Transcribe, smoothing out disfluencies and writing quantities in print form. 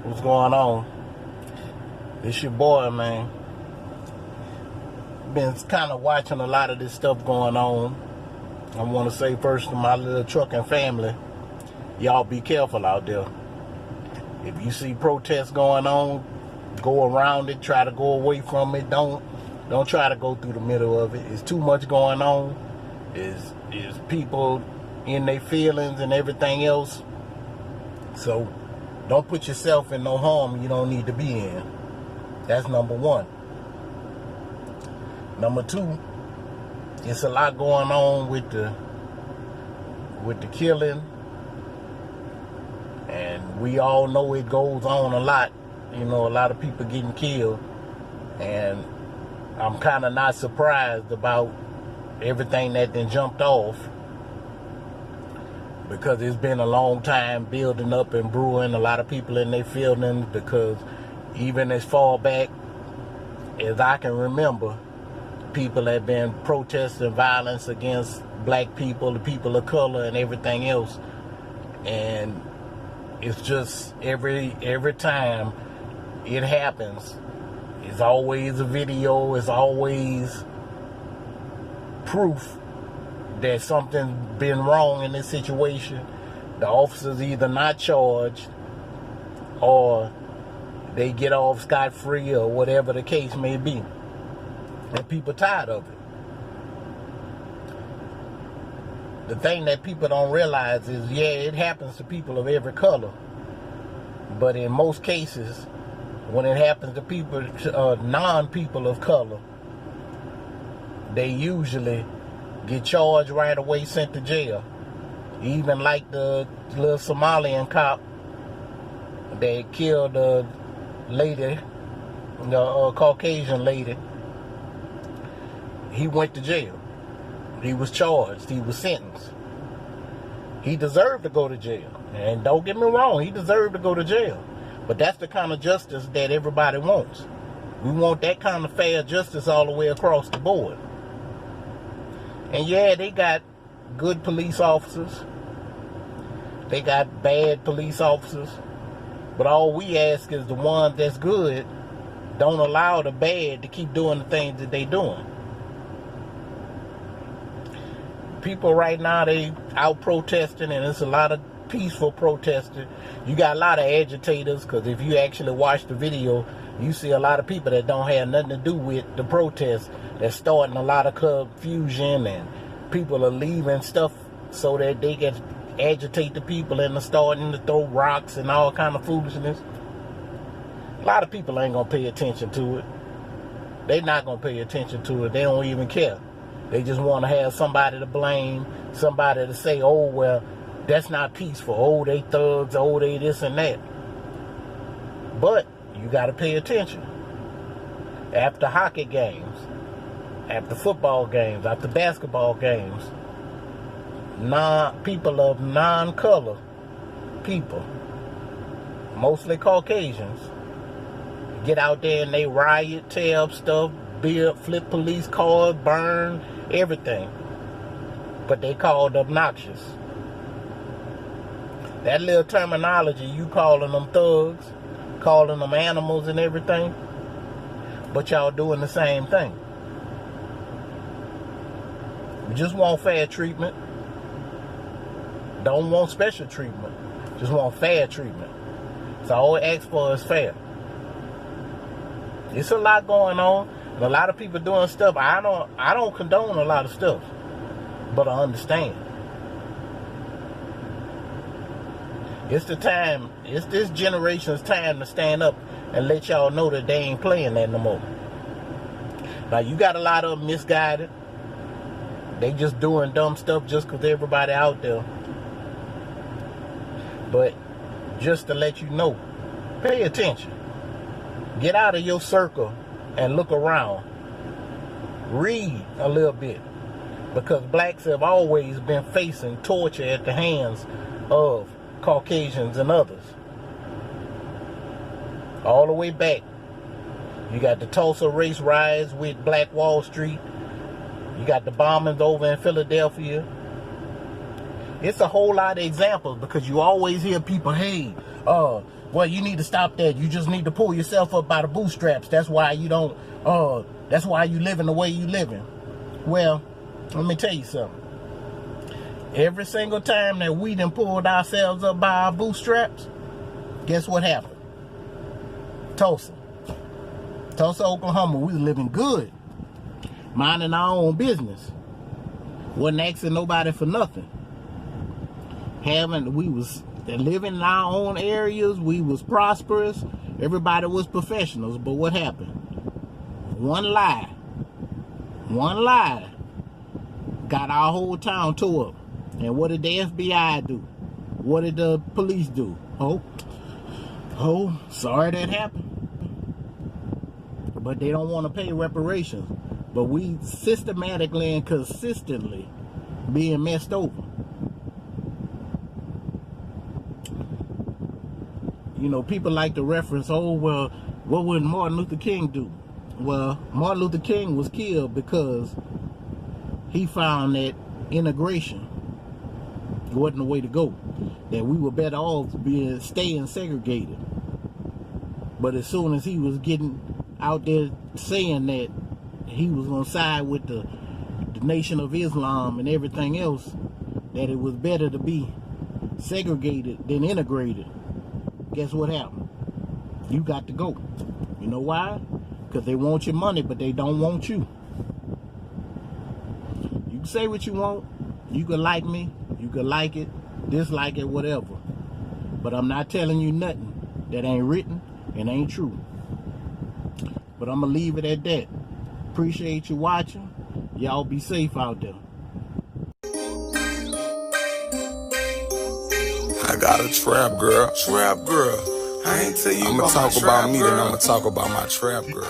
What's going on? It's your boy, man. Been kind of watching a lot of this stuff going on. I want to say first to my little trucking family, y'all be careful out there. If you see protests going on, go around it, try to go away from it. Don't try to go through the middle of it. It's too much going on. Is people in their feelings and everything else. So don't put yourself in no harm you don't need to be in. That's number one. Number two, it's a lot going on with the killing. And we all know it goes on a lot. You know, a lot of people getting killed. And I'm kind of not surprised about everything that then jumped off, because it's been a long time building up and brewing. A lot of people in their feelings, because even as far back as I can remember, people have been protesting violence against black people, the people of color, and everything else. And it's just every time it happens, it's always a video, it's always proof that something's been wrong in this situation. The officers either not charged or they get off scot-free or whatever the case may be. And people tired of it. The thing that people don't realize is, yeah, it happens to people of every color. But in most cases, when it happens to people, non-people of color, they usually get charged right away, sent to jail. Even like the little Somalian cop that killed the lady, the Caucasian lady. He went to jail. He was charged. He was sentenced. He deserved to go to jail. And don't get me wrong, he deserved to go to jail. But that's the kind of justice that everybody wants. We want that kind of fair justice all the way across the board. And yeah, they got good police officers. They got bad police officers. But all we ask is the ones that's good don't allow the bad to keep doing the things that they doing. People right now, they out protesting, and it's a lot of peaceful protesting. You got a lot of agitators, because if you actually watch the video, you see a lot of people that don't have nothing to do with the protest. That's starting a lot of confusion, and people are leaving stuff so that they can agitate the people, and are starting to throw rocks and all kind of foolishness. A lot of people ain't gonna pay attention to it. They not gonna pay attention to it. They don't even care. They just want to have somebody to blame, somebody to say, oh, well, that's not peaceful. Oh, they thugs. Oh, they this and that. But you got to pay attention. After hockey games, after football games, after basketball games, people of non-color people, mostly Caucasians, get out there and they riot, tear up stuff, build, flip police cars, burn everything. But they called obnoxious. That little terminology, you calling them thugs, calling them animals and everything, but y'all doing the same thing. We just want fair treatment. Don't want special treatment. Just want fair treatment. So all we ask for is fair. It's a lot going on, and a lot of people doing stuff. I don't condone a lot of stuff, but I understand. It's the time, it's this generation's time to stand up and let y'all know that they ain't playing that no more. Now, you got a lot of them misguided. They just doing dumb stuff just because everybody out there. But just to let you know, pay attention. Get out of your circle and look around. Read a little bit. Because blacks have always been facing torture at the hands of Caucasians and others. All the way back. You got the Tulsa race riots with Black Wall Street. You got the bombings over in Philadelphia. It's a whole lot of examples because you always hear people, hey, well, you need to stop that. You just need to pull yourself up by the bootstraps. That's why you don't, that's why you living the way you living. Well, let me tell you something. Every single time that we done pulled ourselves up by our bootstraps, guess what happened? Tulsa, Oklahoma, we was living good. Minding our own business. Wasn't asking nobody for nothing. We was living in our own areas. We was prosperous. Everybody was professionals. But what happened? One lie got our whole town tore up. And what did the FBI do? What did the police do? Oh, sorry that happened. But they don't want to pay reparations. But we systematically and consistently being messed over. You know, people like to reference, oh, well, what would Martin Luther King do? Well, Martin Luther King was killed because he found that integration wasn't the way to go. That we were better off staying segregated. But as soon as he was getting out there saying that he was going to side with the Nation of Islam and everything else, that it was better to be segregated than integrated, guess what happened? You got to go. You know why? Because they want your money, but they don't want you. You can say what you want. You can like me. You can like it, dislike it, whatever. But I'm not telling you nothing that ain't written and ain't true. But I'm going to leave it at that. Appreciate you watching. Y'all be safe out there. I got a trap girl. I ain't tell you. I'ma talk about me, then I'ma talk about my trap girl.